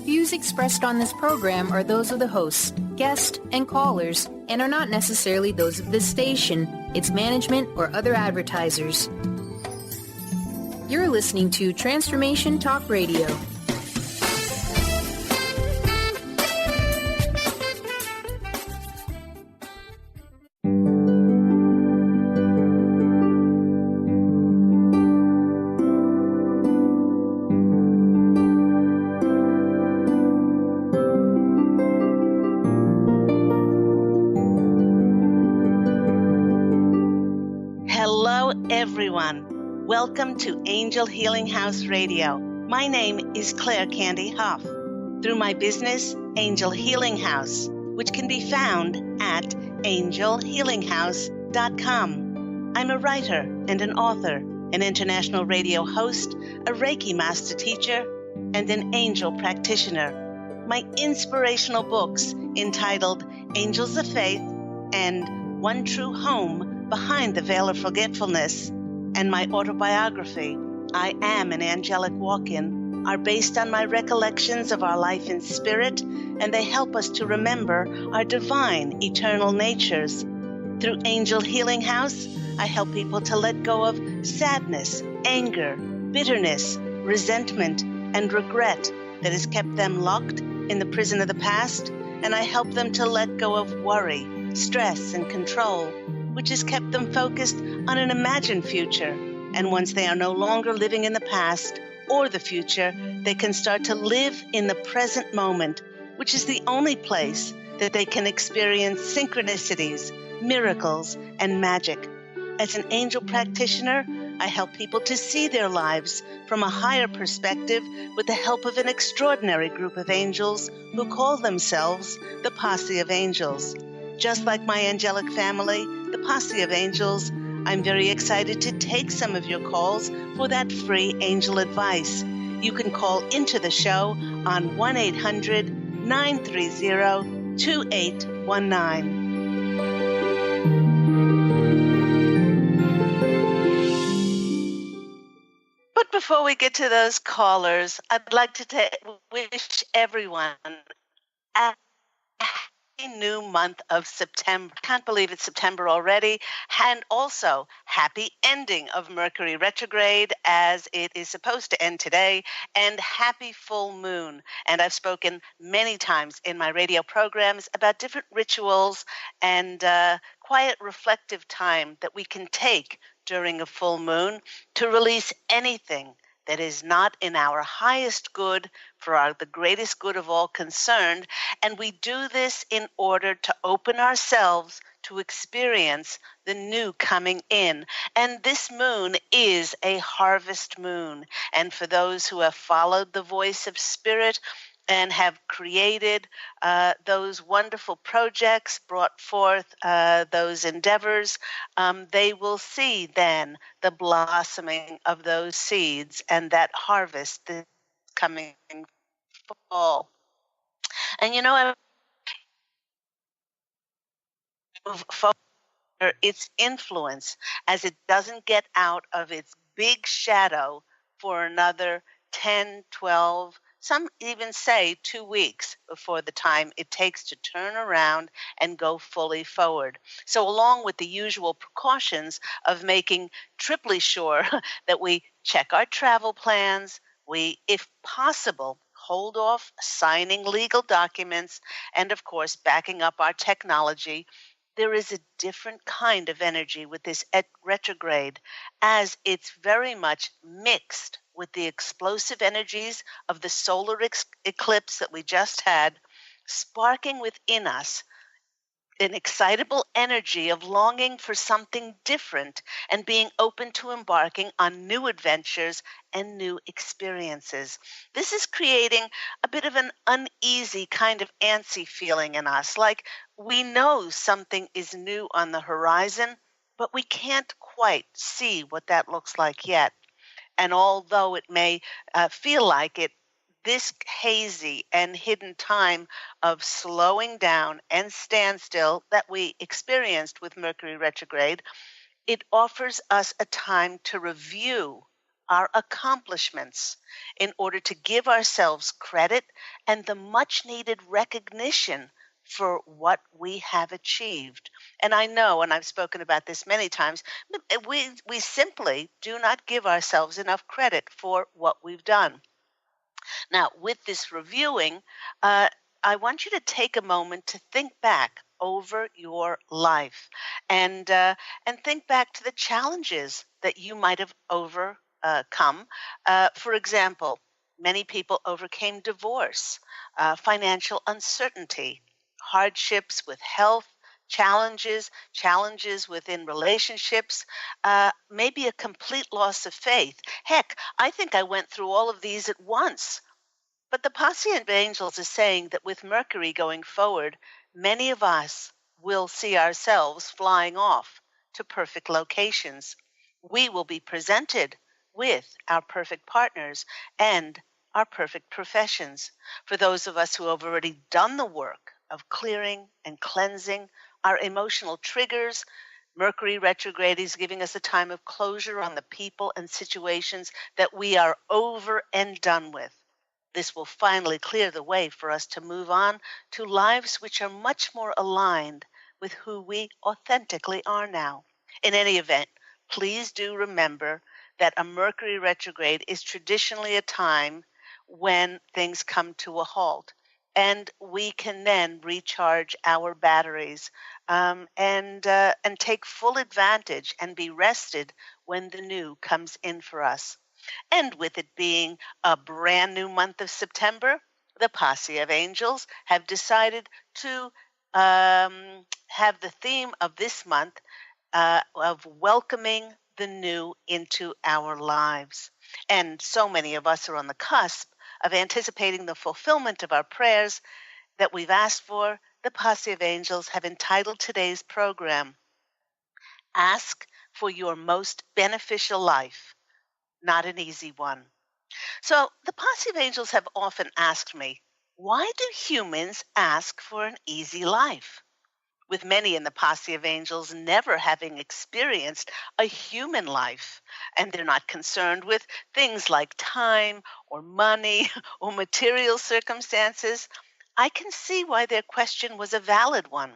Views expressed on this program are those of the hosts, guests, and callers, and are not necessarily those of this station, its management, or other advertisers. You're listening to Transformation Talk Radio. Everyone, welcome to Angel Healing House Radio. My name is Candy Hough. Through my business, Angel Healing House, which can be found at angelhealinghouse.com. I'm a writer and an author, an international radio host, a Reiki master teacher, and an angel practitioner. My inspirational books entitled Angels of Faith and One True Home Behind the Veil of Forgetfulness, and my autobiography, I Am an Angelic Walk-In, are based on my recollections of our life in spirit, and they help us to remember our divine, eternal natures. Through Angel Healing House, I help people to let go of sadness, anger, bitterness, resentment, and regret that has kept them locked in the prison of the past, and I help them to let go of worry, stress, and control, which has kept them focused on an imagined future. And once they are no longer living in the past or the future, they can start to live in the present moment, which is the only place that they can experience synchronicities, miracles, and magic. As an angel practitioner, I help people to see their lives from a higher perspective with the help of an extraordinary group of angels who call themselves the Posse of Angels. Just like my angelic family, the Posse of Angels, I'm very excited to take some of your calls for that free angel advice. You can call into the show on 1-800-930-2819. But before we get to those callers, I'd like to wish everyone a new month of September. Can't believe it's September already. And also, happy ending of Mercury retrograde as it is supposed to end today, and happy full moon. And I've spoken many times in my radio programs about different rituals and quiet reflective time that we can take during a full moon to release anything that is not in our highest good for the greatest good of all concerned. And we do this in order to open ourselves to experience the new coming in. And this moon is a harvest moon. And for those who have followed the voice of spirit and have created those wonderful projects, brought forth those endeavors, they will see then the blossoming of those seeds and that harvest this coming fall. And you know, I move forward its influence as it doesn't get out of its big shadow for another 10, 12, some even say 2 weeks before the time it takes to turn around and go fully forward. So along with the usual precautions of making triply sure that we check our travel plans, we, if possible, hold off signing legal documents, and of course, backing up our technology, there is a different kind of energy with this retrograde, as it's very much mixed with the explosive energies of the solar eclipse that we just had, sparking within us an excitable energy of longing for something different and being open to embarking on new adventures and new experiences. This is creating a bit of an uneasy kind of antsy feeling in us, like we know something is new on the horizon, but we can't quite see what that looks like yet. And although it may feel like it, this hazy and hidden time of slowing down and standstill that we experienced with Mercury retrograde, it offers us a time to review our accomplishments, in order to give ourselves credit and the much needed recognition for what we have achieved. And I know, and I've spoken about this many times, we simply do not give ourselves enough credit for what we've done. Now, with this reviewing, I want you to take a moment to think back over your life and think back to the challenges that you might have overcome. For example, many people overcame divorce, financial uncertainty, hardships with health, challenges within relationships, maybe a complete loss of faith. Heck, I think I went through all of these at once. But the Posse of Angels is saying that with Mercury going forward, many of us will see ourselves flying off to perfect locations. We will be presented with our perfect partners and our perfect professions. For those of us who have already done the work of clearing and cleansing our emotional triggers, Mercury retrograde is giving us a time of closure on the people and situations that we are over and done with. This will finally clear the way for us to move on to lives which are much more aligned with who we authentically are now. In any event, please do remember that a Mercury retrograde is traditionally a time when things come to a halt. And we can then recharge our batteries and take full advantage and be rested when the new comes in for us. And with it being a brand new month of September, the Posse of Angels have decided to have the theme of this month of welcoming the new into our lives. And so many of us are on the cusp of anticipating the fulfillment of our prayers that we've asked for. The Posse of Angels have entitled today's program, Ask for Your Most Beneficial Life. Not an easy one. So the Posse of Angels have often asked me, why do humans ask for an easy life? With many in the Posse of Angels never having experienced a human life, and they're not concerned with things like time or money or material circumstances, I can see why their question was a valid one.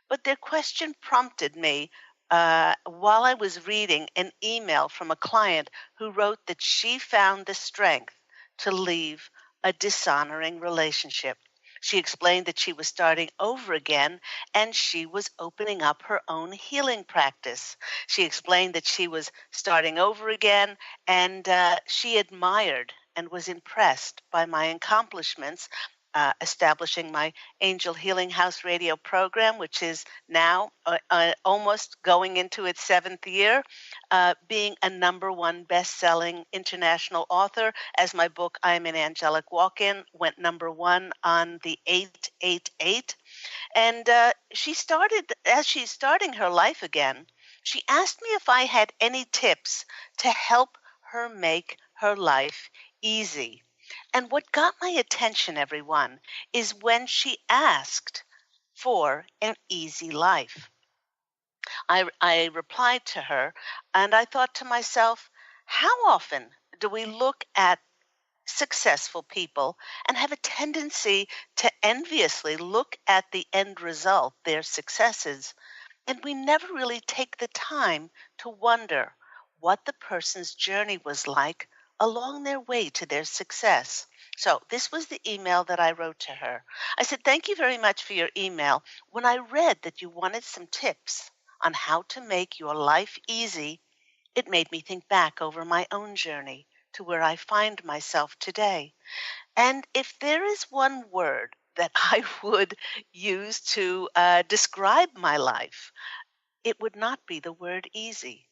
But their question prompted me while I was reading an email from a client who wrote that she found the strength to leave a dishonoring relationship. She explained that she was starting over again and she was opening up her own healing practice. She explained that she was starting over again and she admired and was impressed by my accomplishments, establishing my Angel Healing House radio program, which is now almost going into its 7th year, being a #1 best-selling international author, as my book, I'm an Angelic Walk-In, went #1 on the 888. And as she's starting her life again, she asked me if I had any tips to help her make her life easy. And what got my attention, everyone, is when she asked for an easy life. I replied to her, and I thought to myself, how often do we look at successful people and have a tendency to enviously look at the end result, their successes, and we never really take the time to wonder what the person's journey was like along their way to their success. So this was the email that I wrote to her. I said, thank you very much for your email. When I read that you wanted some tips on how to make your life easy, it made me think back over my own journey to where I find myself today. And if there is one word that I would use to describe my life, it would not be the word easy.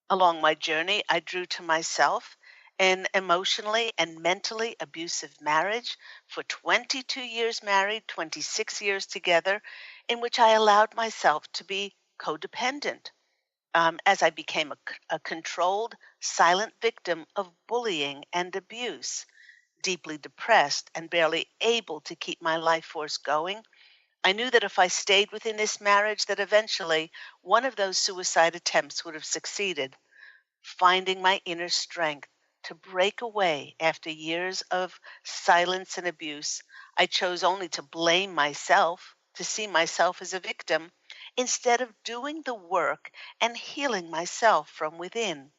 Along my journey, I drew to myself an emotionally and mentally abusive marriage for 22 years married, 26 years together, in which I allowed myself to be codependent as I became a controlled, silent victim of bullying and abuse, deeply depressed and barely able to keep my life force going. I knew that if I stayed within this marriage, that eventually one of those suicide attempts would have succeeded. Finding my inner strength to break away after years of silence and abuse. I chose only to blame myself, to see myself as a victim, instead of doing the work and healing myself from within.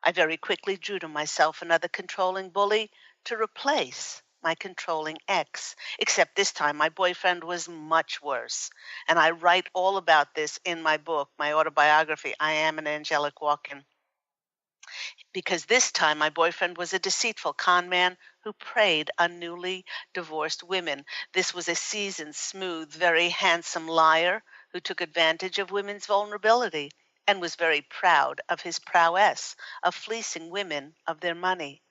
I very quickly drew to myself another controlling bully to replace my controlling ex, except this time my boyfriend was much worse. And I write all about this in my book, my autobiography, I Am an Angelic Walk-In. Because this time my boyfriend was a deceitful con man who preyed on newly divorced women. This was a seasoned, smooth, very handsome liar who took advantage of women's vulnerability and was very proud of his prowess of fleecing women of their money.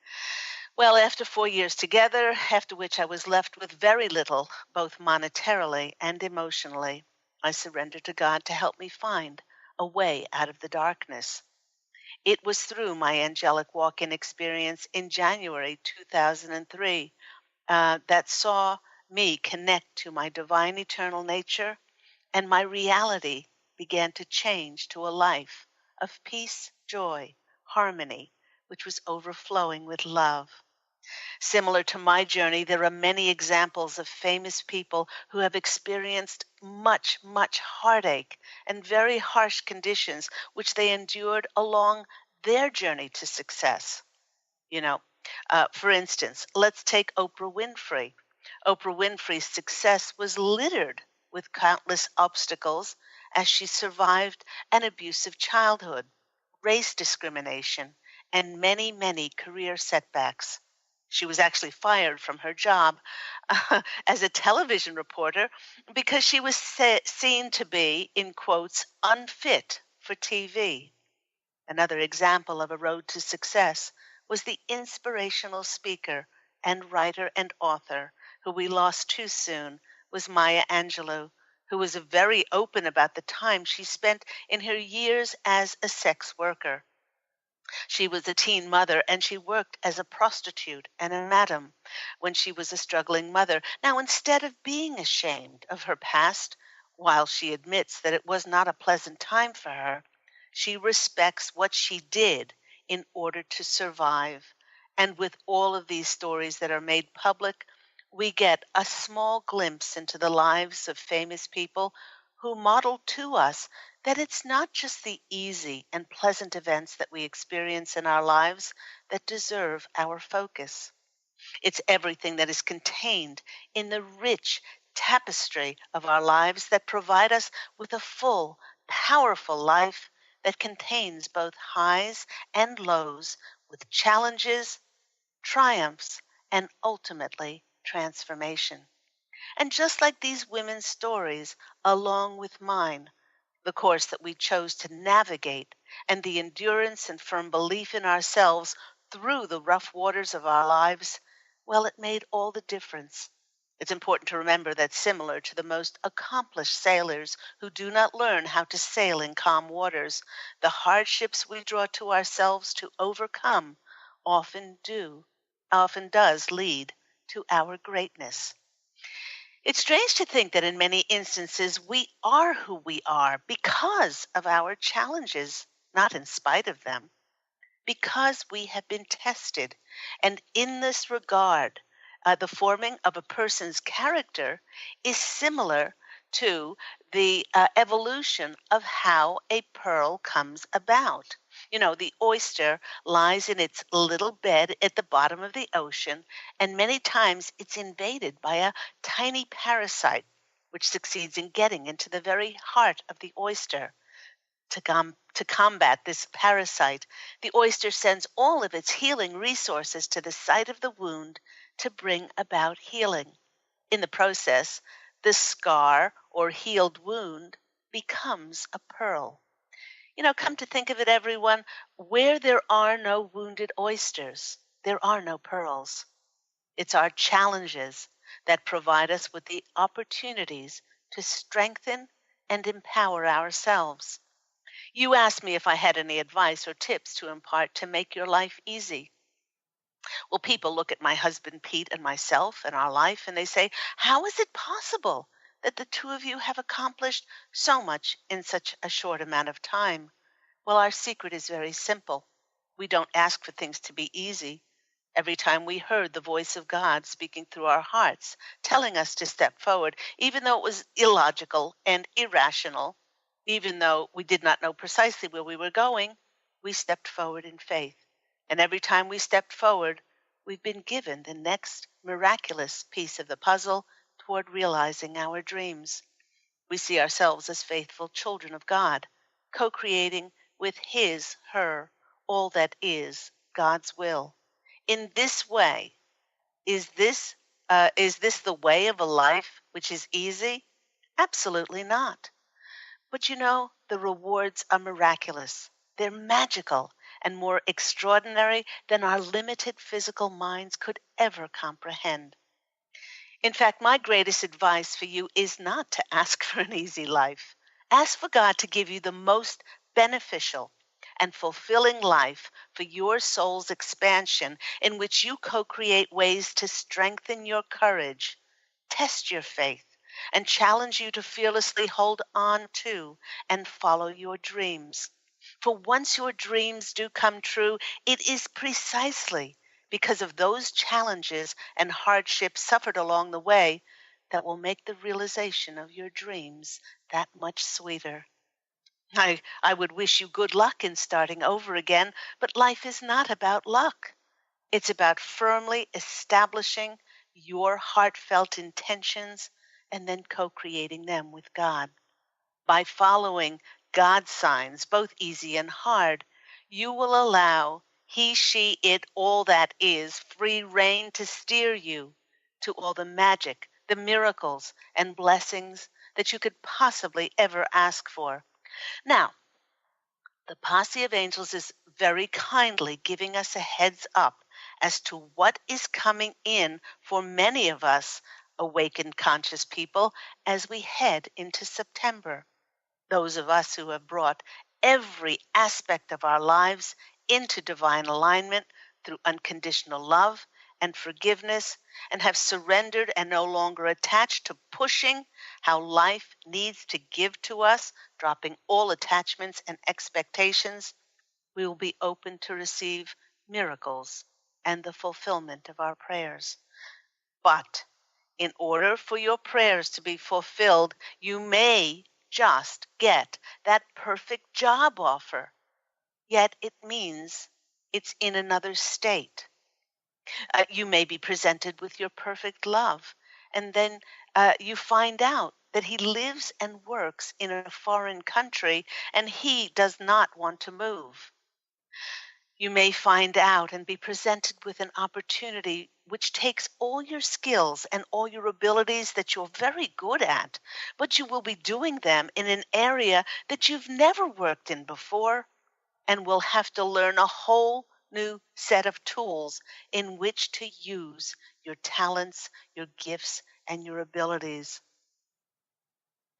Well, after 4 years together, after which I was left with very little, both monetarily and emotionally, I surrendered to God to help me find a way out of the darkness. It was through my angelic walk-in experience in January 2003 that saw me connect to my divine eternal nature, and my reality began to change to a life of peace, joy, harmony, which was overflowing with love. Similar to my journey, there are many examples of famous people who have experienced much, much heartache and very harsh conditions which they endured along their journey to success. You know, for instance, let's take Oprah Winfrey. Oprah Winfrey's success was littered with countless obstacles as she survived an abusive childhood, race discrimination, and many, many career setbacks. She was actually fired from her job as a television reporter because she was seen to be, in quotes, unfit for TV. Another example of a road to success was the inspirational speaker and writer and author who we lost too soon was Maya Angelou, who was very open about the time she spent in her years as a sex worker. She was a teen mother, and she worked as a prostitute and a madam when she was a struggling mother. Now, instead of being ashamed of her past, while she admits that it was not a pleasant time for her, she respects what she did in order to survive. And with all of these stories that are made public, we get a small glimpse into the lives of famous people who model to us that it's not just the easy and pleasant events that we experience in our lives that deserve our focus. It's everything that is contained in the rich tapestry of our lives that provide us with a full, powerful life that contains both highs and lows, with challenges, triumphs, and ultimately transformation. And just like these women's stories, along with mine, the course that we chose to navigate, and the endurance and firm belief in ourselves through the rough waters of our lives, well, it made all the difference. It's important to remember that similar to the most accomplished sailors who do not learn how to sail in calm waters, the hardships we draw to ourselves to overcome often does lead to our greatness. It's strange to think that in many instances we are who we are because of our challenges, not in spite of them, because we have been tested. And in this regard, the forming of a person's character is similar to the evolution of how a pearl comes about. You know, the oyster lies in its little bed at the bottom of the ocean, and many times it's invaded by a tiny parasite, which succeeds in getting into the very heart of the oyster. To combat this parasite, the oyster sends all of its healing resources to the site of the wound to bring about healing. In the process, the scar or healed wound becomes a pearl. You know, come to think of it, everyone, where there are no wounded oysters, there are no pearls. It's our challenges that provide us with the opportunities to strengthen and empower ourselves. You asked me if I had any advice or tips to impart to make your life easy. Well, people look at my husband Pete and myself and our life and they say, how is it possible that the two of you have accomplished so much in such a short amount of time? Well, our secret is very simple. We don't ask for things to be easy. Every time we heard the voice of God speaking through our hearts, telling us to step forward, even though it was illogical and irrational, even though we did not know precisely where we were going, we stepped forward in faith. And every time we stepped forward, we've been given the next miraculous piece of the puzzle toward realizing our dreams. We see ourselves as faithful children of God, co-creating with His, her, all that is God's will. In this way, is this the way of a life which is easy? Absolutely not. But the rewards are miraculous. They're magical and more extraordinary than our limited physical minds could ever comprehend. In fact, my greatest advice for you is not to ask for an easy life. Ask for God to give you the most beneficial and fulfilling life for your soul's expansion, in which you co-create ways to strengthen your courage, test your faith, and challenge you to fearlessly hold on to and follow your dreams. For once your dreams do come true, it is precisely because of those challenges and hardships suffered along the way that will make the realization of your dreams that much sweeter. I would wish you good luck in starting over again, but life is not about luck. It's about firmly establishing your heartfelt intentions and then co-creating them with God. By following God's signs, both easy and hard, you will allow He, she, it, all that is free rein to steer you to all the magic, the miracles, and blessings that you could possibly ever ask for. Now, the Posse of Angels is very kindly giving us a heads up as to what is coming in for many of us awakened conscious people as we head into September. Those of us who have brought every aspect of our lives into divine alignment through unconditional love and forgiveness, and have surrendered and no longer attached to pushing how life needs to give to us, dropping all attachments and expectations, we will be open to receive miracles and the fulfillment of our prayers. But in order for your prayers to be fulfilled, you may just get that perfect job offer. Yet it means it's in another state. You may be presented with your perfect love, and then you find out that he lives and works in a foreign country and he does not want to move. You may find out and be presented with an opportunity which takes all your skills and all your abilities that you're very good at, but you will be doing them in an area that you've never worked in before and will have to learn a whole new set of tools in which to use your talents, your gifts, and your abilities.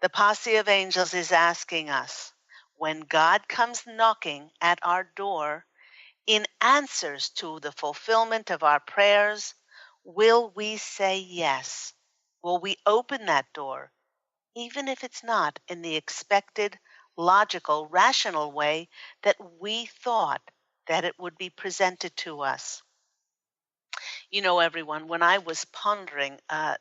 The Posse of Angels is asking us, when God comes knocking at our door, in answers to the fulfillment of our prayers, will we say yes? Will we open that door, even if it's not in the expected, logical, rational way that we thought that it would be presented to us? Everyone, when I was pondering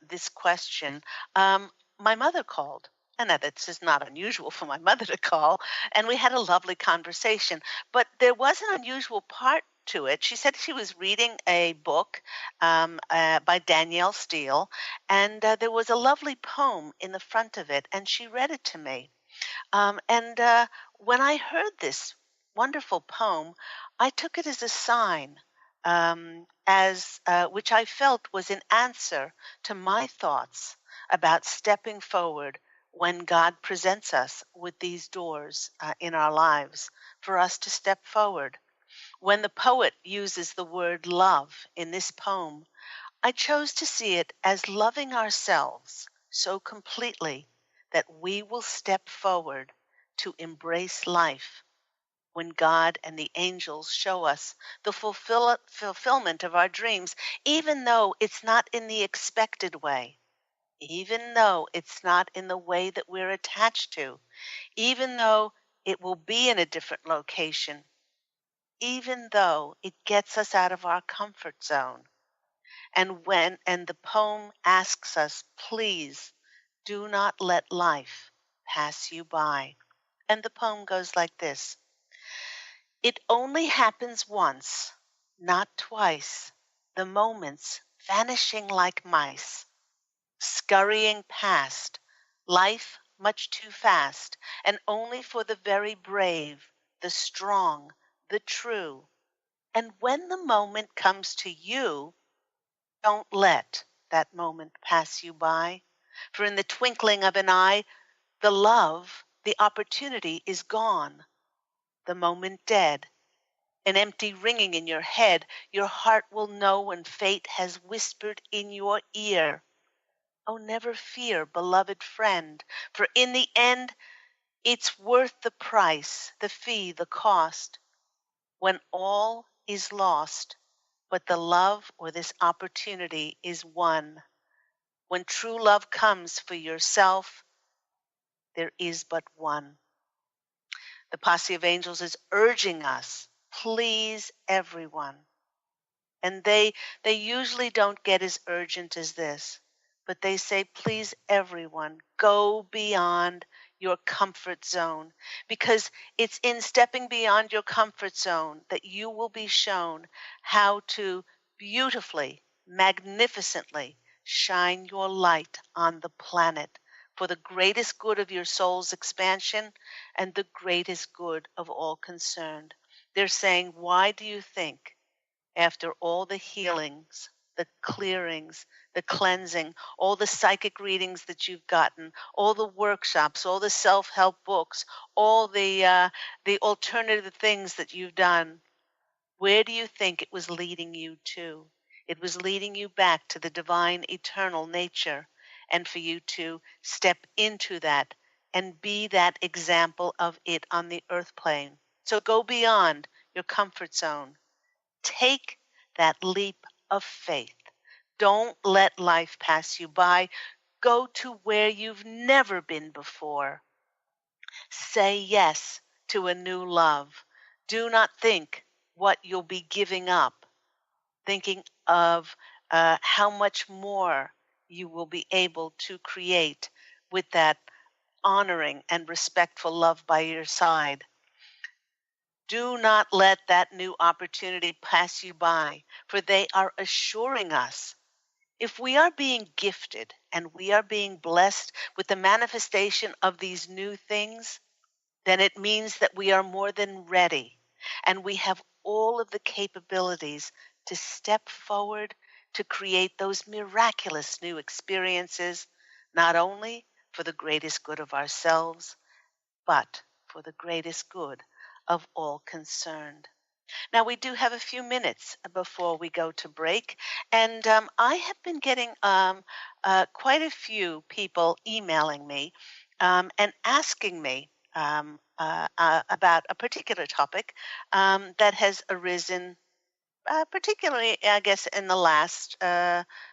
this question, my mother called. And that's just not unusual for my mother to call. And we had a lovely conversation. But there was an unusual part to it. She said she was reading a book by Danielle Steele, and there was a lovely poem in the front of it, and she read it to me. And when I heard this wonderful poem, I took it as a sign, as which I felt was an answer to my thoughts about stepping forward when God presents us with these doors in our lives for us to step forward. When the poet uses the word love in this poem, I chose to see it as loving ourselves so completely that we will step forward to embrace life when God and the angels show us the fulfillment of our dreams, even though it's not in the expected way, even though it's not in the way that we're attached to, even though it will be in a different location. even though it gets us out of our comfort zone. And the poem asks us, please do not let life pass you by. And the poem goes like this. It only happens once, not twice, the moments vanishing like mice, scurrying past, life much too fast, and only for the very brave, the strong, the true. And when the moment comes to you, don't let that moment pass you by. For in the twinkling of an eye, the love, the opportunity is gone, the moment dead. An empty ringing in your head, your heart will know when fate has whispered in your ear. Oh, never fear, beloved friend, for in the end, it's worth the price, the fee, the cost. When all is lost, but the love or this opportunity is won. When true love comes for yourself, there is but one. The Posse of Angels is urging us, please everyone. And they usually don't get as urgent as this, but they say, please everyone, go beyond your comfort zone, because it's in stepping beyond your comfort zone that you will be shown how to beautifully, magnificently shine your light on the planet for the greatest good of your soul's expansion and the greatest good of all concerned. They're saying, why do you think after all the healings, the clearings, the cleansing, all the psychic readings that you've gotten, all the workshops, all the self-help books, all the alternative things that you've done, where do you think it was leading you to? It was leading you back to the divine eternal nature, and for you to step into that and be that example of it on the earth plane. So go beyond your comfort zone. Take that leap of faith. Don't let life pass you by. Go to where you've never been before. Say yes to a new love. Do not think what you'll be giving up, thinking of how much more you will be able to create with that honoring and respectful love by your side. Do not let that new opportunity pass you by, for they are assuring us if we are being gifted and we are being blessed with the manifestation of these new things, then it means that we are more than ready and we have all of the capabilities to step forward to create those miraculous new experiences, not only for the greatest good of ourselves, but for the greatest good of all concerned. Now, we do have a few minutes before we go to break, and I have been getting quite a few people emailing me and asking me about a particular topic that has arisen, particularly, I guess, in the last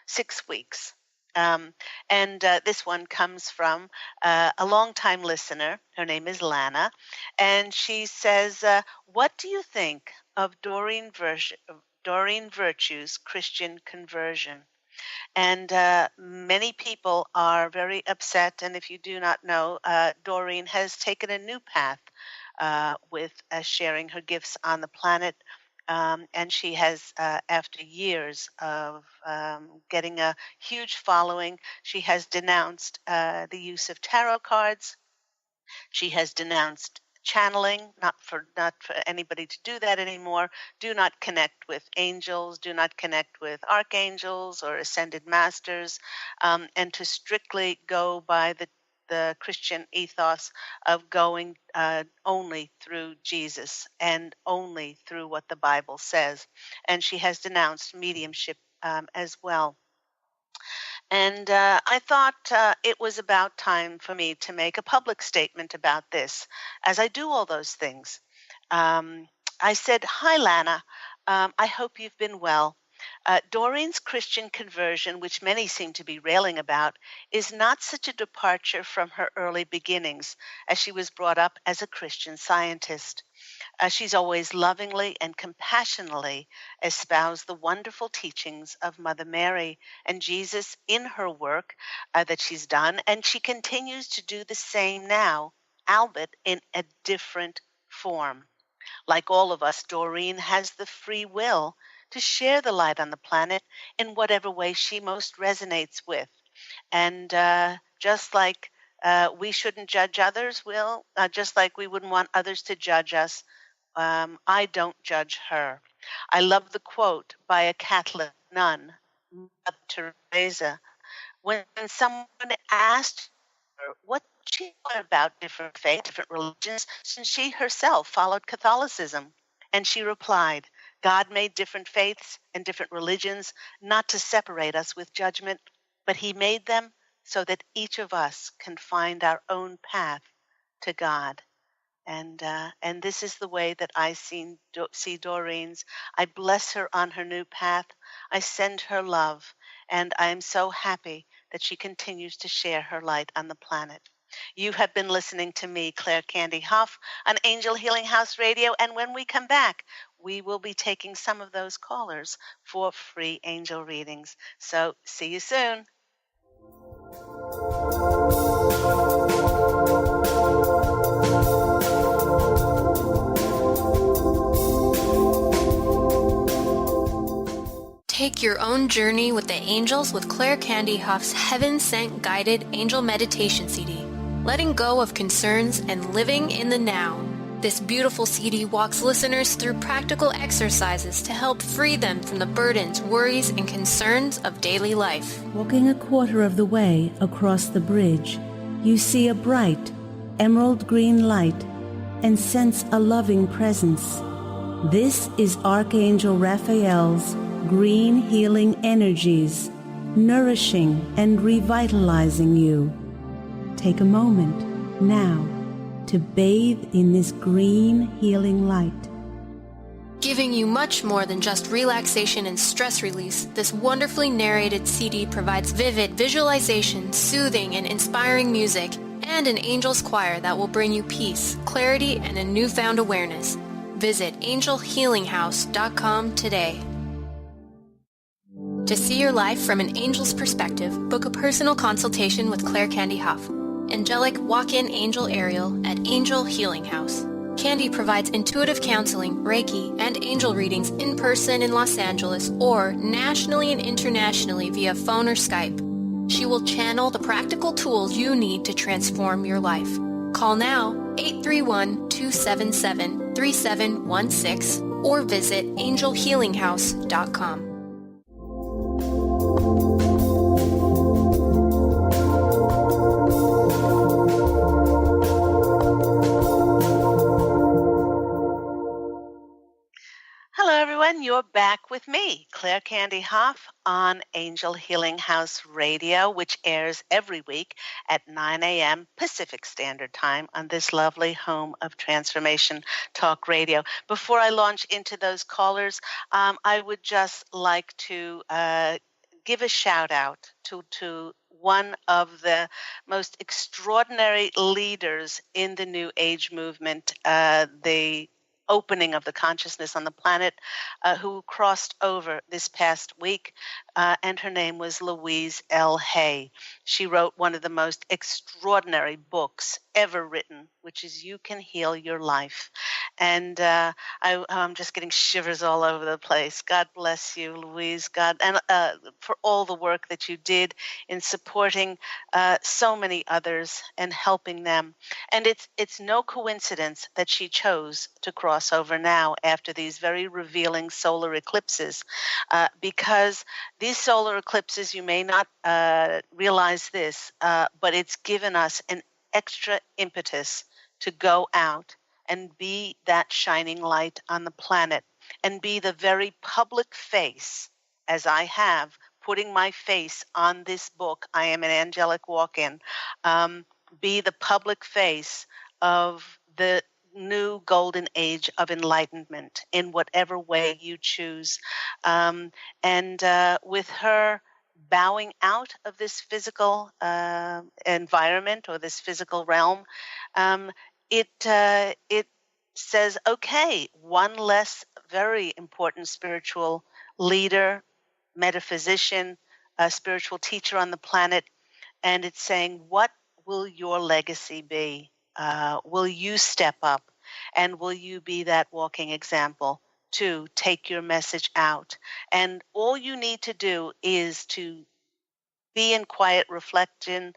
6 weeks. And this one comes from a longtime listener. Her name is Lana. And she says, what do you think of Doreen Virtue's Christian conversion? And many people are very upset. And if you do not know, Doreen has taken a new path with sharing her gifts on the planet. And she has, after years of getting a huge following, she has denounced the use of tarot cards. She has denounced channeling, not for anybody to do that anymore. Do not connect with angels, do not connect with archangels or ascended masters, and to strictly go by the Christian ethos of going only through Jesus and only through what the Bible says. And she has denounced mediumship as well. And I thought it was about time for me to make a public statement about this, as I do all those things. I said, hi, Lana. I hope you've been well. Doreen's Christian conversion, which many seem to be railing about, is not such a departure from her early beginnings, as she was brought up as a Christian Scientist. She's always lovingly and compassionately espoused the wonderful teachings of Mother Mary and Jesus in her work that she's done, and she continues to do the same now, albeit in a different form. Like all of us, Doreen has the free will to share the light on the planet in whatever way she most resonates with. And just like we shouldn't judge others, just like we wouldn't want others to judge us, I don't judge her. I love the quote by a Catholic nun, Mother Teresa, when someone asked her what she thought about different faiths, different religions, since she herself followed Catholicism. And she replied, God made different faiths and different religions not to separate us with judgment, but he made them so that each of us can find our own path to God. And this is the way that I see Doreen's. I bless her on her new path. I send her love, and I am so happy that she continues to share her light on the planet. You have been listening to me, Claire Candy Hough, on Angel Healing House Radio, and when we come back, we will be taking some of those callers for free angel readings. So see you soon. Take your own journey with the angels with Claire Candy Hough's Heaven Sent Guided Angel Meditation CD, letting go of concerns and living in the now. This beautiful CD walks listeners through practical exercises to help free them from the burdens, worries, and concerns of daily life. Walking a quarter of the way across the bridge, you see a bright, emerald green light and sense a loving presence. This is Archangel Raphael's green healing energies, nourishing and revitalizing you. Take a moment now to bathe in this green healing light. Giving you much more than just relaxation and stress release, this wonderfully narrated CD provides vivid visualization, soothing and inspiring music, and an angel's choir that will bring you peace, clarity, and a newfound awareness. Visit angelhealinghouse.com today. To see your life from an angel's perspective, book a personal consultation with Claire Candy Hough, angelic walk-in angel Ariel at Angel Healing House. Candy provides intuitive counseling, Reiki, and angel readings in person in Los Angeles or nationally and internationally via phone or Skype. She will channel the practical tools you need to transform your life. Call now 831-277-3716 or visit angelhealinghouse.com. Hello, everyone. You're back with me, Claire Candy Hough, on Angel Healing House Radio, which airs every week at 9 a.m. Pacific Standard Time on this lovely home of transformation talk radio. Before I launch into those callers, I would just like to give a shout out to one of the most extraordinary leaders in the New Age movement, the opening of the consciousness on the planet, who crossed over this past week, and her name was Louise L. Hay. She wrote one of the most extraordinary books ever written, which is You Can Heal Your Life. And I'm just getting shivers all over the place. God bless you, Louise, God, and for all the work that you did in supporting so many others and helping them. And it's no coincidence that she chose to cross over now after these very revealing solar eclipses, because these solar eclipses, you may not realize this, but it's given us an extra impetus to go out and be that shining light on the planet and be the very public face, as I have, putting my face on this book, I Am an Angelic Walk-In, be the public face of the new golden age of enlightenment in whatever way you choose. And with her bowing out of this physical environment or this physical realm, it says, okay, one less very important spiritual leader, metaphysician, a spiritual teacher on the planet. And it's saying, what will your legacy be? Will you step up? And will you be that walking example to take your message out? And all you need to do is to be in quiet reflection,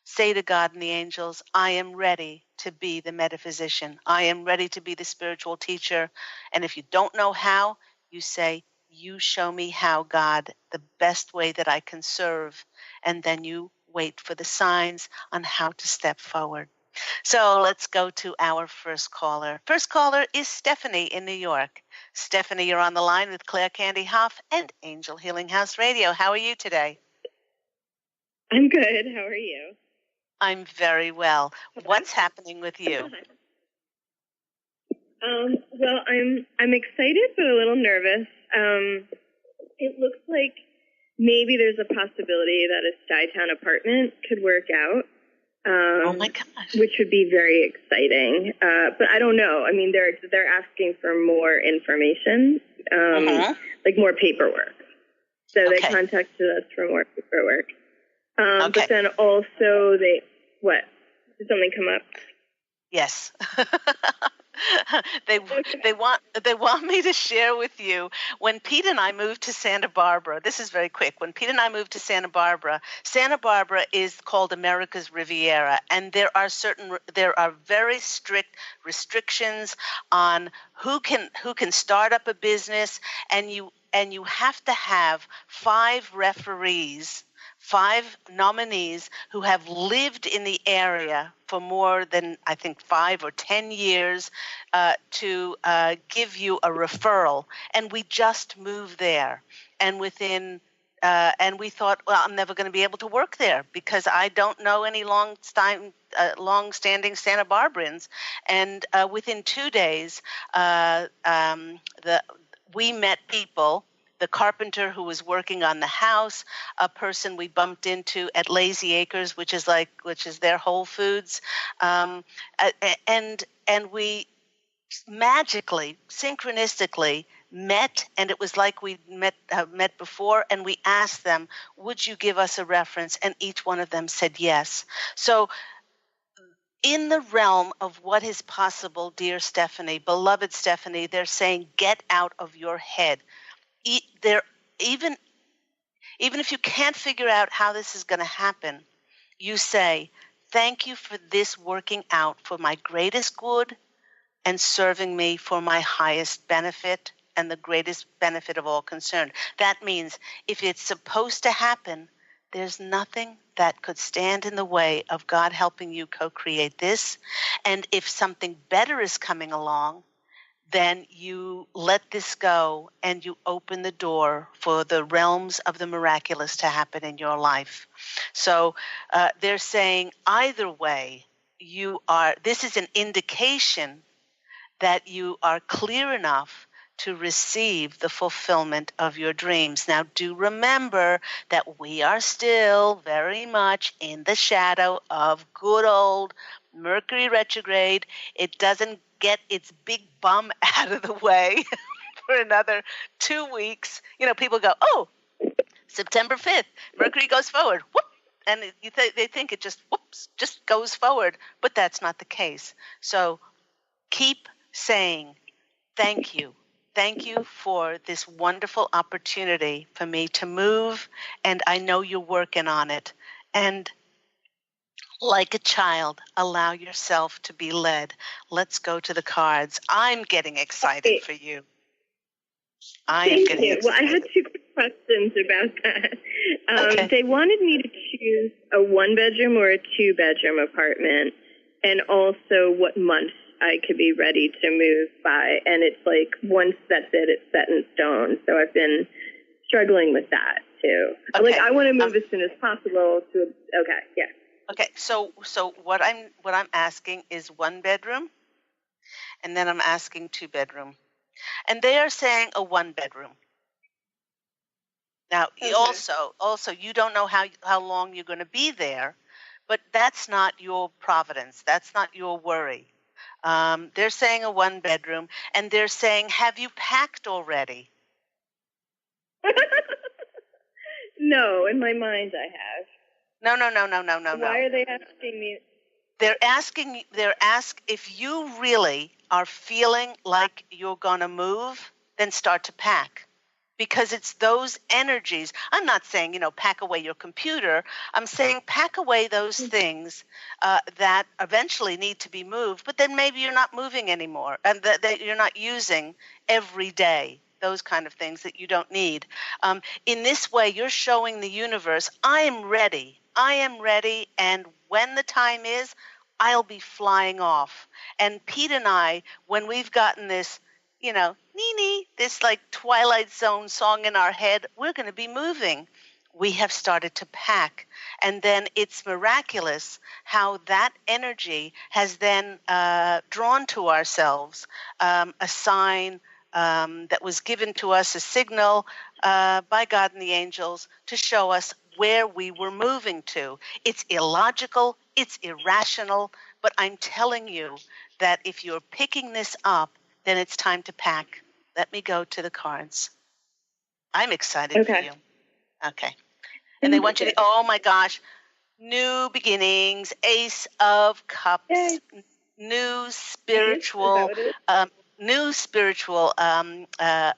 say to God and the angels, I am ready to be the metaphysician. I am ready to be the spiritual teacher. And if you don't know how, you say, you show me how, God, the best way that I can serve. And then you wait for the signs on how to step forward. So let's go to our first caller. First caller is Stephanie in New York. Stephanie, you're on the line with Claire Candy Hough and Angel Healing House Radio. How are you today? I'm good. How are you? I'm very well. What's happening with you? Well, I'm excited but a little nervous. It looks like maybe there's a possibility that a Skytown apartment could work out. Oh my gosh! Which would be very exciting. But I don't know. I mean, they're asking for more information, like more paperwork. So they contacted us for more paperwork. But then also what? Did something come up? Yes. They want me to share with you, when Pete and I moved to Santa Barbara, this is very quick. When Pete and I moved to Santa Barbara is called America's Riviera, and there are very strict restrictions on who can start up a business, and you have to have 5 referees, 5 nominees who have lived in the area for more than, I think, 5 or 10 years to give you a referral. And we just moved there. And and we thought, well, I'm never going to be able to work there because I don't know any long-standing Santa Barbarans. And within 2 days, we met people. The carpenter who was working on the house, a person we bumped into at Lazy Acres, which is their Whole Foods, and we magically, synchronistically met, and it was like we met before, and we asked them, would you give us a reference? And each one of them said yes. So in the realm of what is possible, dear Stephanie, beloved Stephanie, they're saying, get out of your head. Even if you can't figure out how this is going to happen, you say, thank you for this working out for my greatest good and serving me for my highest benefit and the greatest benefit of all concerned. That means if it's supposed to happen, there's nothing that could stand in the way of God helping you co-create this. And if something better is coming along, then you let this go and you open the door for the realms of the miraculous to happen in your life. So they're saying either way, this is an indication that you are clear enough to receive the fulfillment of your dreams. Now, do remember that we are still very much in the shadow of good old Mercury retrograde. It doesn't get its big bum out of the way for another 2 weeks. People go, oh, September 5th, Mercury goes forward. Whoop. And they think it just goes forward. But that's not the case. So keep saying, thank you. Thank you for this wonderful opportunity for me to move. And I know you're working on it. And like a child, allow yourself to be led. Let's go to the cards. I'm getting excited for you. Thank you. Well, I had 2 quick questions about that. They wanted me to choose a 1-bedroom or a 2-bedroom apartment, and also what month I could be ready to move by. And it's like, once that's it's set in stone. So I've been struggling with that too. Like, I want to move as soon as possible to. Okay, so what I'm asking is 1 bedroom, and then I'm asking 2 bedroom, and they are saying a 1 bedroom. Now, also you don't know how long you're going to be there, but that's not your providence. That's not your worry. They're saying a one-bedroom, and they're saying, have you packed already? No, in my mind I have. No. Why are they asking me? They're asking if you really are feeling like you're going to move, then start to pack. Because it's those energies. I'm not saying, pack away your computer. I'm saying pack away those things that eventually need to be moved, but then maybe you're not moving anymore and that you're not using every day, those kind of things that you don't need. In this way, you're showing the universe, I am ready, and when the time is, I'll be flying off. And Pete and I, when we've gotten this, Nini, this like Twilight Zone song in our head, we're going to be moving. We have started to pack. And then it's miraculous how that energy has then drawn to ourselves a sign that was given to us, a signal by God and the angels to show us where we were moving to. It's illogical, it's irrational, but I'm telling you that if you're picking this up, then it's time to pack. Let me go to the cards. I'm excited for you. Okay. And they want you to, oh my gosh, new beginnings, Ace of Cups, Yay. New spiritual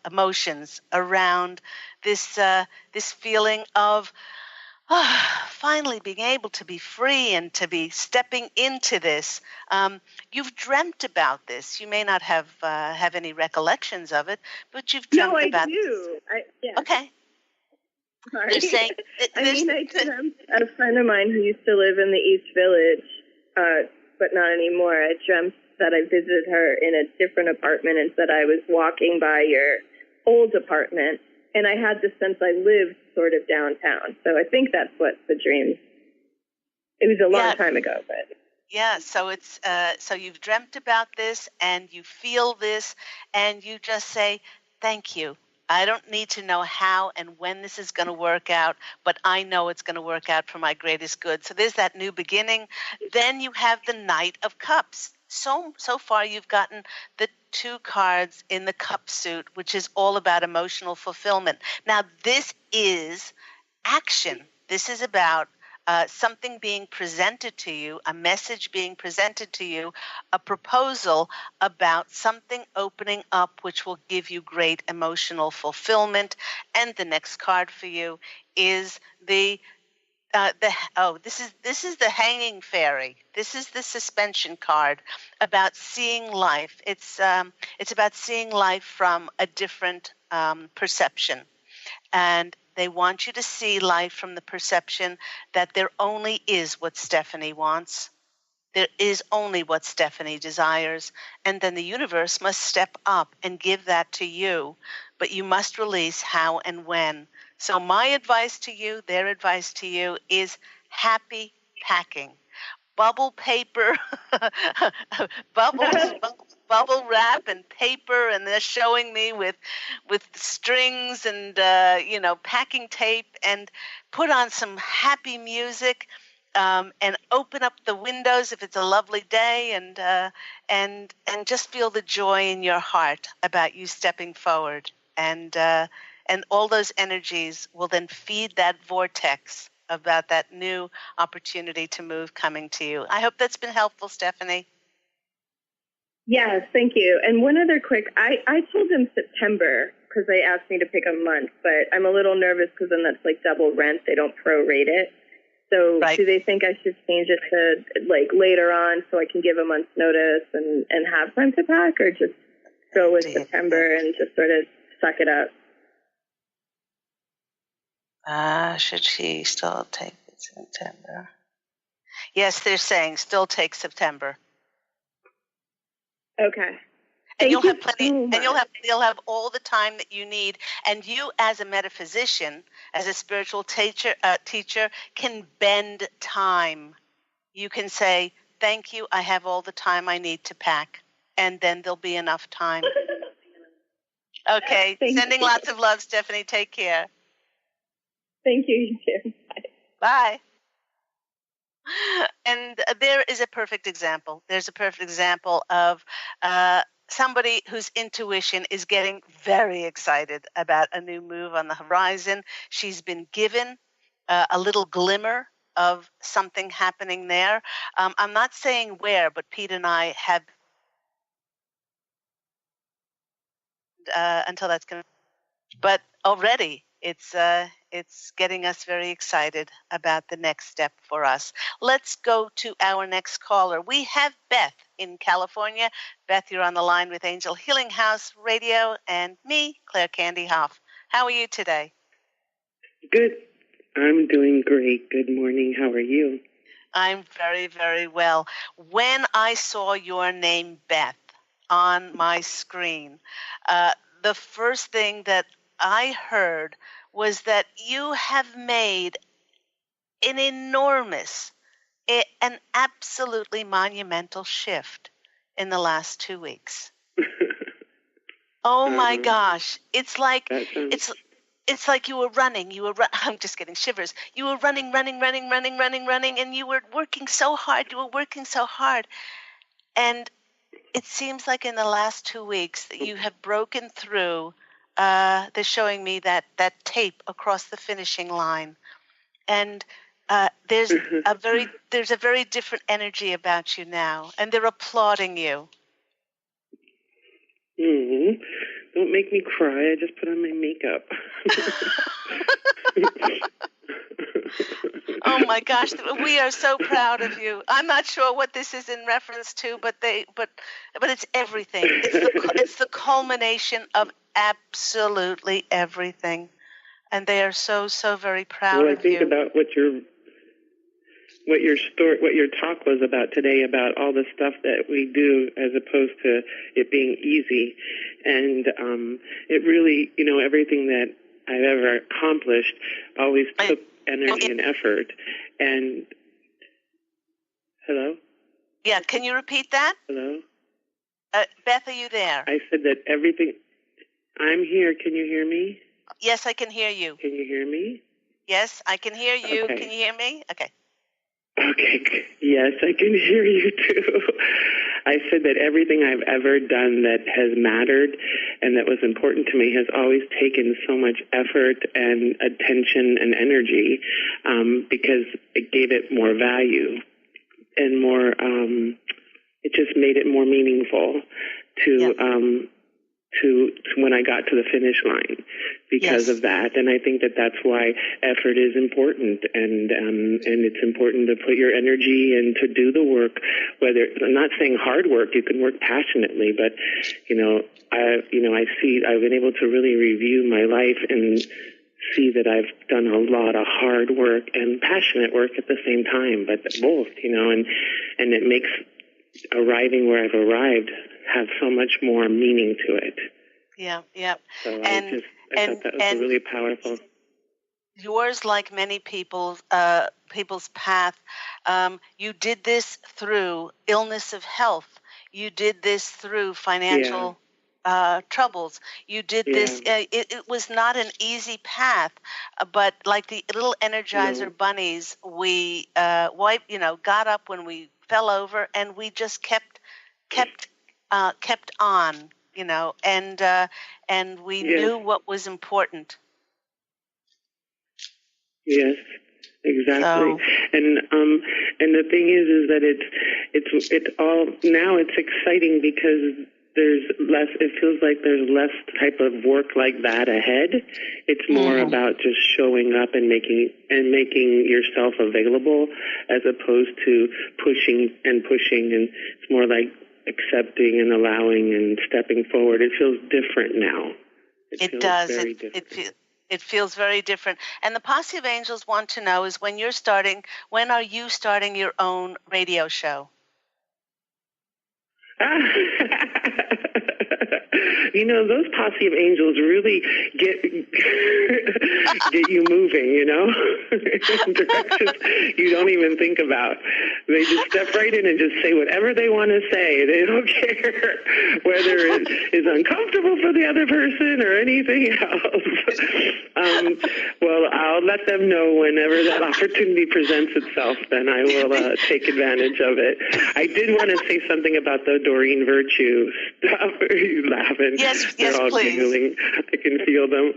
emotions around this feeling of finally being able to be free and to be stepping into this. You've dreamt about this. You may not have any recollections of it, but you've dreamt about this. No, I do. Yeah. Okay. Sorry. They're saying, I dreamt a friend of mine who used to live in the East Village, but not anymore. I dreamt that I visited her in a different apartment and said I was walking by your old apartment. And I had the sense I lived sort of downtown. So I think that's what the dream. It was a long time ago, but. Yeah, so it's so you've dreamt about this and you feel this and you just say, thank you. I don't need to know how and when this is going to work out, but I know it's going to work out for my greatest good. So there's that new beginning. Then you have the Knight of Cups. So far you've gotten the 2 cards in the cup suit, which is all about emotional fulfillment. Now, this is action. This is about something being presented to you, a message being presented to you, a proposal about something opening up which will give you great emotional fulfillment. And the next card for you is this is the Hanging Fairy. This is the suspension card about seeing life. It's about seeing life from a different perception, and they want you to see life from the perception that there only is what Stephanie wants. There is only what Stephanie desires, and then the universe must step up and give that to you, but you must release how and when. So my advice to you, their advice to you is happy packing. Bubble paper, bubble wrap and paper, and they're showing me with strings and packing tape, and put on some happy music. And open up the windows if it's a lovely day, and just feel the joy in your heart about you stepping forward, and all those energies will then feed that vortex about that new opportunity to move coming to you. I hope that's been helpful, Stephanie. Yes, thank you. And one other quick, I told them September because they asked me to pick a month, but I'm a little nervous because then that's like double rent. They don't prorate it. So right. Do they think I should change it to like later on so I can give a month's notice and have time to pack, or just go with September and just sort of suck it up? Should she still take September? Yes, they're saying still take September. Okay. And you'll have plenty, and you'll have all the time that you need. And you, as a metaphysician, as a spiritual teacher, can bend time. You can say, "Thank you, I have all the time I need to pack," and then there'll be enough time. Okay. Sending lots of love, Stephanie. Take care. Thank you. You too. Bye. Bye. And there is a perfect example. There's a perfect example of somebody whose intuition is getting very excited about a new move on the horizon. She's been given a little glimmer of something happening there. I'm not saying where, but Pete and I have until that's going. But already it's getting us very excited about the next step for us. Let's go to our next caller. We have Beth in California. Beth, you're on the line with Angel Healing House Radio and me, Claire Candy Hough. How are you today? Good. I'm doing great. Good morning. How are you? I'm very, very well. When I saw your name, Beth, on my screen, the first thing that I heard was that you have made an enormous, an absolutely monumental shift in the last 2 weeks. Oh my gosh. It's like it's like you were running. I'm just getting shivers. You were running, and you were working so hard. And it seems like in the last 2 weeks that you have broken through. They're showing me that tape across the finishing line, and there's a very different energy about you now, and they're applauding you. Mm-hmm. Don't make me cry. I just put on my makeup. Oh my gosh, we are so proud of you. I'm not sure what this is in reference to, but it's everything. It's the culmination of absolutely everything, and they are so very proud of you. I think about what your talk was about today, about all the stuff that we do as opposed to it being easy, and it really, everything that I've ever accomplished always took energy and effort. And hello? Yeah, can you repeat that? Hello? Beth, are you there? I said that everything. I'm here. Can you hear me? Yes, I can hear you. Can you hear me? Yes, I can hear you. Okay. Can you hear me? Okay. Okay. Yes, I can hear you too. I said that everything I've ever done that has mattered and that was important to me has always taken so much effort and attention and energy because it gave it more value and more, it just made it more meaningful to when I got to the finish line because of that. And I think that that's why effort is important, and it's important to put your energy and to do the work. Whether I'm not saying hard work, you can work passionately, but I've been able to really review my life and see that I've done a lot of hard work and passionate work at the same time, but both, and it makes arriving where I've arrived have so much more meaning to it. Yeah. So I thought that was really powerful. Yours, like many people's path, you did this through illness of health. You did this through financial troubles. You did this. It was not an easy path, but like the little Energizer bunnies, we got up when we fell over, and we just kept on, and we knew what was important. Yes, exactly. So. And the thing is that it's all now. It's exciting because there's less. It feels like there's less type of work like that ahead. It's more about just showing up and making yourself available, as opposed to pushing. And it's more like accepting and allowing and stepping forward. It feels different now. It does. It feels very different. And the Posse of Angels want to know is when are you starting your own radio show? You know, those Posse of Angels really get get you moving, you know, in directions you don't even think about. They just step right in and just say whatever they want to say. They don't care whether it is uncomfortable for the other person or anything else. Well, I'll let them know whenever that opportunity presents itself, then I will take advantage of it. I did want to say something about the Doreen Virtue stuff. You're laughing. Yes, They're all please. giggling. I can feel them.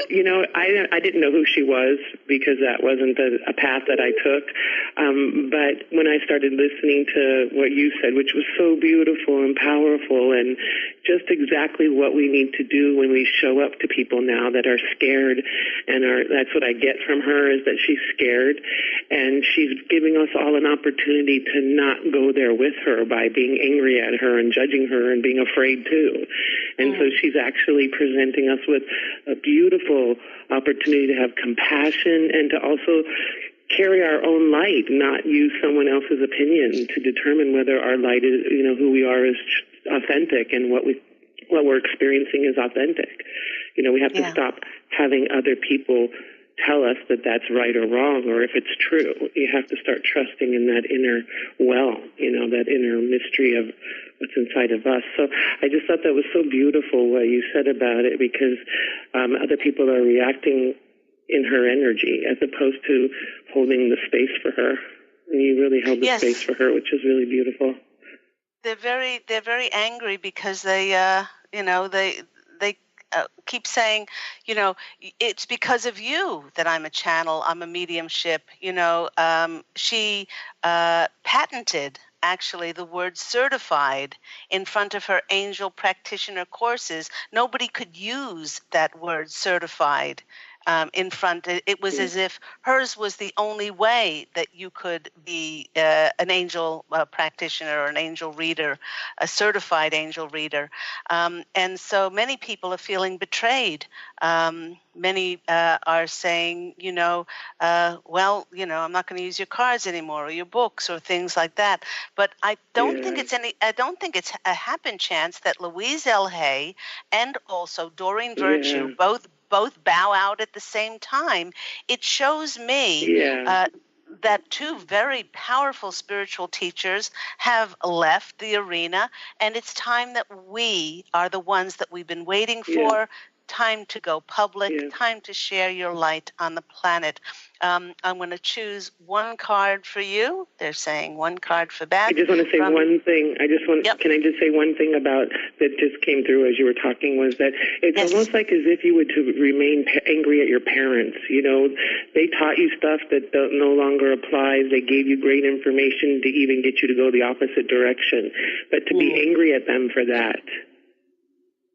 You know, I didn't know who she was because that wasn't a path that I took. But when I started listening to what you said, which was so beautiful and powerful and just exactly what we need to do when we show up to people now that are scared, and that's what I get from her, is that she's scared, and she's giving us all an opportunity to not go there with her by being angry at her and judging her and being afraid too. And so she's actually presenting us with a beautiful opportunity to have compassion and to also carry our own light, not use someone else's opinion to determine whether our light is, you know, who we are is authentic and what we're experiencing is authentic. You know, we have to stop having other people tell us that that's right or wrong, or if it's true. You have to start trusting in that inner well, you know, that inner mystery of what's inside of us. So I just thought that was so beautiful what you said about it, because other people are reacting in her energy as opposed to holding the space for her. And you really held the space for her, which is really beautiful. They're very angry because they keep saying, you know, it's because of you that I'm a channel, I'm a mediumship. You know, she patented actually the word certified in front of her angel practitioner courses. Nobody could use that word certified in front. It was as if hers was the only way that you could be an angel practitioner or an angel reader, a certified angel reader. And so many people are feeling betrayed. Many are saying, you know, well, you know, I'm not going to use your cards anymore or your books or things like that. But I don't think it's a happen chance that Louise L. Hay and also Doreen Virtue both bow out at the same time. It shows me that two very powerful spiritual teachers have left the arena, and it's time that we are the ones that we've been waiting for. Time to go public, time to share your light on the planet. I'm going to choose one card for you. They're saying one card for Beth. I just want to say one thing. Can I just say one thing about that just came through as you were talking, was that it's almost like as if you were to remain angry at your parents. You know, they taught you stuff that no longer applies. They gave you great information to even get you to go the opposite direction. But to be angry at them for that.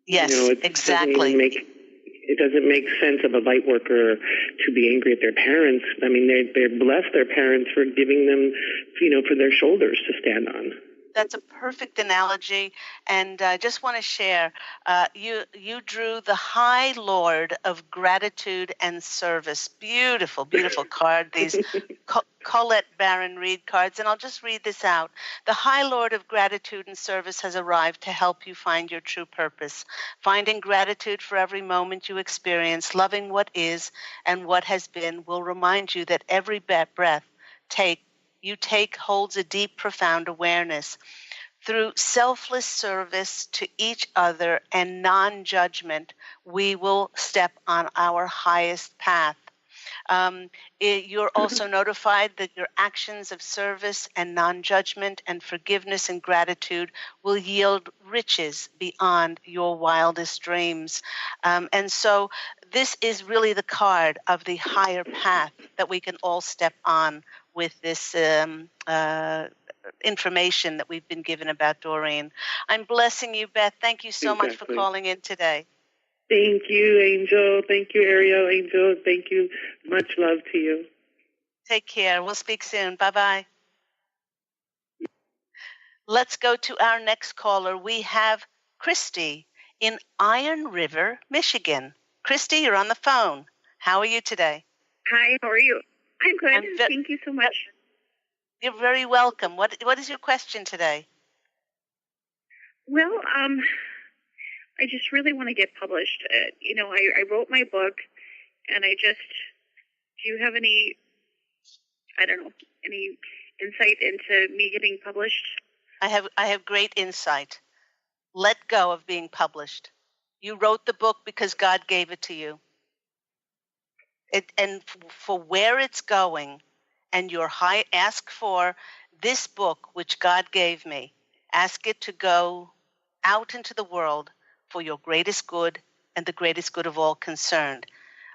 Yes, you know, exactly. It doesn't make sense of a light worker to be angry at their parents. I mean, they're blessed, their parents, for giving them, you know, for their shoulders to stand on. That's a perfect analogy, and I just want to share. You drew the High Lord of Gratitude and Service. Beautiful, beautiful card. These Colette Baron Reed cards, and I'll just read this out. The High Lord of Gratitude and Service has arrived to help you find your true purpose. Finding gratitude for every moment you experience, loving what is and what has been, will remind you that every breath you take holds a deep, profound awareness. Through selfless service to each other and non-judgment, we will step on our highest path. You're also notified that your actions of service and non-judgment and forgiveness and gratitude will yield riches beyond your wildest dreams. And so this is really the card of the higher path that we can all step on with this information that we've been given about Doreen. I'm blessing you, Beth. Thank you so much for calling in today. Thank you, Angel. Thank you, Ariel. Angel, thank you. Much love to you. Take care. We'll speak soon. Bye-bye. Let's go to our next caller. We have Christy in Iron River, Michigan. Christy, you're on the phone. How are you today? Hi, how are you? I'm good. Thank you so much. You're very welcome. What is your question today? Well, I just really want to get published. I wrote my book, and do you have any, any insight into me getting published? I have great insight. Let go of being published. You wrote the book because God gave it to you. And for where it's going, and ask for this book, which God gave me, ask it to go out into the world for your greatest good and the greatest good of all concerned.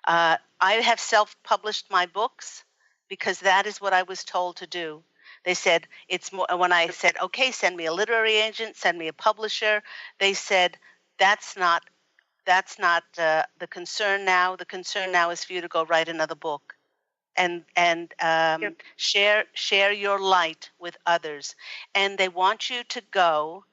I have self-published my books because that is what I was told to do. They said, it's more, when I said, okay, send me a literary agent, send me a publisher, they said, that's not the concern now. The concern now is for you to go write another book and share your light with others. And they want you to go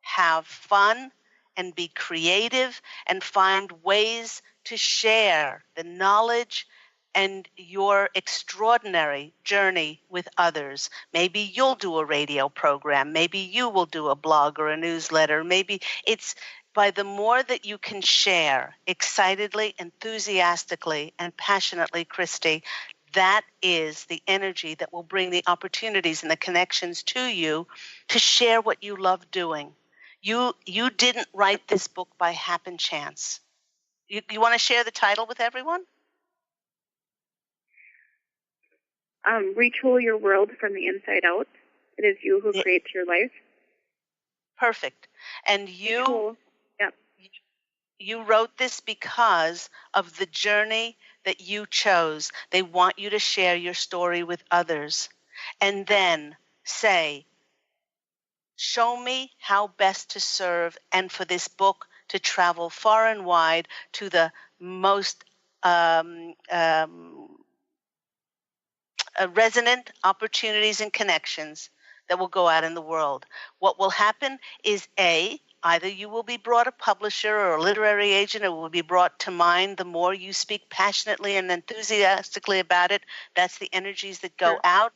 have fun and be creative and find ways to share the knowledge and your extraordinary journey with others. Maybe you'll do a radio program. Maybe you will do a blog or a newsletter. Maybe it's by the more that you can share excitedly, enthusiastically, and passionately, Christy, that is the energy that will bring the opportunities and the connections to you to share what you love doing. You didn't write this book by happen chance. You want to share the title with everyone? Retool your world from the inside out. It is you who creates your life. Perfect. And you wrote this because of the journey that you chose. They want you to share your story with others. And then say, show me how best to serve, and for this book to travel far and wide to the most resonant opportunities and connections that will go out in the world. What will happen is either you will be brought a publisher or a literary agent, or will be brought to mind. The more you speak passionately and enthusiastically about it, that's the energies that go out.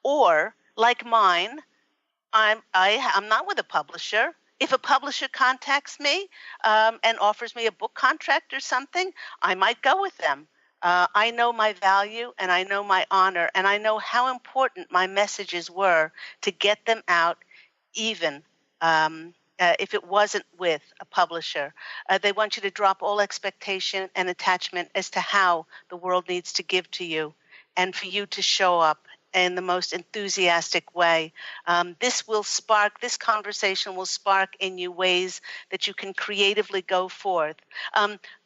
Or, like mine, I'm not with a publisher. If a publisher contacts me and offers me a book contract or something, I might go with them. I know my value, and I know my honor, and I know how important my messages were to get them out, even if it wasn't with a publisher. They want you to drop all expectation and attachment as to how the world needs to give to you, and for you to show up in the most enthusiastic way. This conversation will spark in you ways that you can creatively go forth.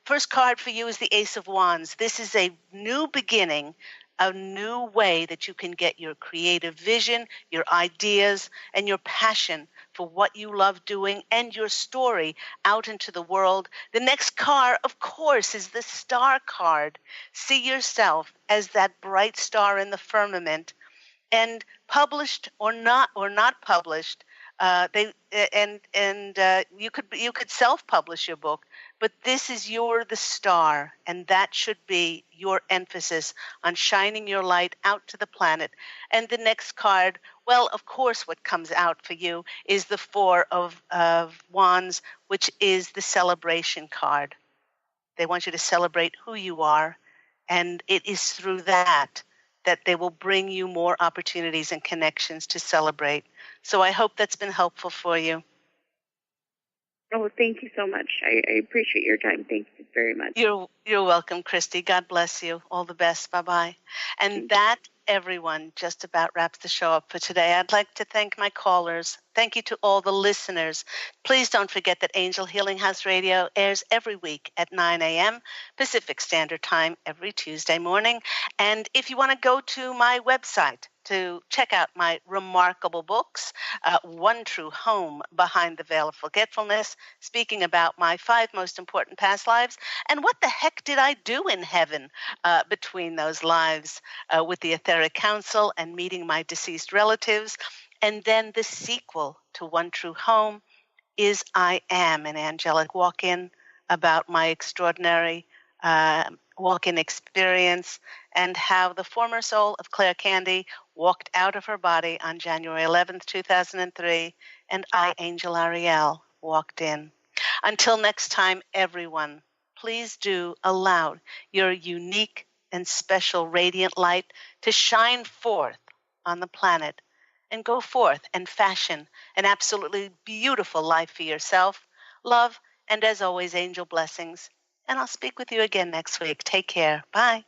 First card for you is the Ace of Wands. This is a new beginning, a new way that you can get your creative vision, your ideas, and your passion for what you love doing and your story out into the world. The next card, of course, is the Star card. See yourself as that bright star in the firmament. And published or not published, you could self-publish your book, but you're the star, and that should be your emphasis on shining your light out to the planet. And the next card, well, of course, what comes out for you is the Four of Wands, which is the celebration card. They want you to celebrate who you are, and it is through that they will bring you more opportunities and connections to celebrate. So I hope that's been helpful for you. Oh, thank you so much. I appreciate your time. Thank you very much. You're welcome, Christy. God bless you. All the best. Bye-bye. And that, everyone, just about wraps the show up for today. I'd like to thank my callers. Thank you to all the listeners. Please don't forget that Angel Healing House Radio airs every week at 9 a.m. Pacific Standard Time every Tuesday morning. And if you want to go to my website to check out my remarkable books, One True Home, Behind the Veil of Forgetfulness, speaking about my 5 most important past lives, and what the heck did I do in heaven between those lives with the Etheric Council and meeting my deceased relatives. And then the sequel to One True Home is I Am an Angelic Walk-In, about my extraordinary walk-in experience and how the former soul of Claire Candy walked out of her body on January 11th, 2003, and I, Angel Ariel, walked in. Until next time, everyone, please do allow your unique and special radiant light to shine forth on the planet and go forth and fashion an absolutely beautiful life for yourself. Love, and as always, angel blessings. And I'll speak with you again next week. Take care. Bye.